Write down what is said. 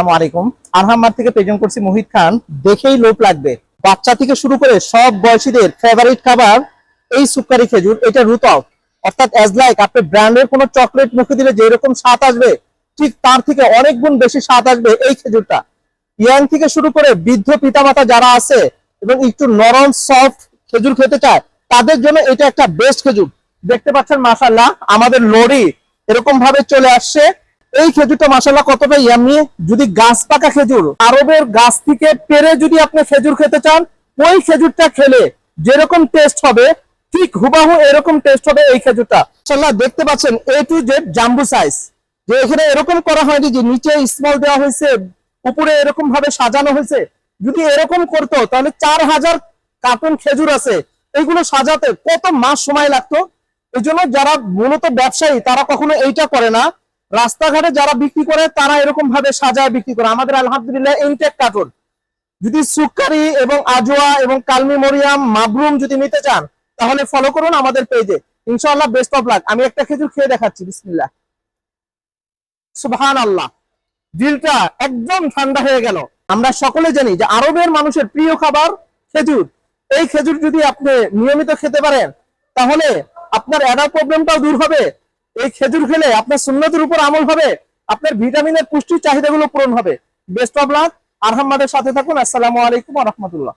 আসসালামু আলাইকুম। আরহাম থেকে প্রেজেন্ট করছি মুহিত খান। দেখেই লোভ লাগবে, বাচ্চা থেকে শুরু করে সব বয়সীদের ফেভারিট খাবার এই সুক্কারি খেজুর। এটা রুতব, অর্থাৎ অ্যাজ লাইক আপনি ব্র্যান্ডের কোনো চকলেট মুখে দিলে যেরকম স্বাদ আসবে, ঠিক তার থেকে অনেক গুণ বেশি স্বাদ আসবে এই খেজুরটা। ইয়াং থেকে শুরু করে বৃদ্ধ পিতামাতা যারা আছে এবং একটু নরম সফট খেজুর খেতে চায়, তাদের জন্য এটা একটা বেস্ট খেজুর। দেখতে পাচ্ছেন মাশাআল্লাহ আমাদের লরি এরকম ভাবে চলে আসছে। এই খেজুরটা মাশাআল্লাহ কতটা ইয়ামি। যদি গাছ পাকা খেজুর আরবের গাছ থেকে পেরে যদি আপনি খেজুর খেতে চান, ওই খেজুরটা খেলে যেরকম টেস্ট হবে ঠিক হুবাহু এরকম টেস্ট হবে এই খেজুরটা। মাশাআল্লাহ দেখতে পাচ্ছেন A to Z জাম্বু সাইজ। যে এখানে এরকম করা হয়নি যে নিচে স্মল দেওয়া হয়েছে, উপরে এরকম ভাবে সাজানো হয়েছে। যদি এরকম করতো তাহলে 4000 কার্টন খেজুর আছে, এইগুলো সাজাতে কত মাস সময় লাগতো। এই জন্য যারা মূলত ব্যবসায়ী তারা কখনো এইটা করে না। রাস্তাঘাটে যারা বিক্রি করে তারা এরকম ভাবে সাজায় বিক্রি করে। আমাদের আলহামদুলিল্লাহ ইনটেক কার্টন। যদি সুক্কারি এবং আজোয়া এবং কালমি মরিয়াম মাবরুম যদি নিতে চান তাহলে ফলো করুন আমাদের পেজে। ইনশাআল্লাহ বেস্ট অফ লাক। আমি একটা খেজুর খেয়ে দেখাচ্ছি। বিসমিল্লাহ, সুবহানাল্লাহ, দিলটা একদম ঠান্ডা হয়ে গেল। আমরা সকলে জানি যে আরবের মানুষের প্রিয় খাবার খেজুর। এই খেজুর যদি আপনি নিয়মিত খেতে পারেন তাহলে আপনার অ্যাডার প্রবলেমটাও দূর হবে। এই খেজুর খেলে আপনার সুন্নতের উপর আমল হবে, আপনার ভিটামিনের পুষ্টির চাহিদাগুলো পূরণ হবে। Best of luck. আরহামের সাথে থাকুন। আসসালামু আলাইকুম ওয়া রাহমাতুল্লাহ।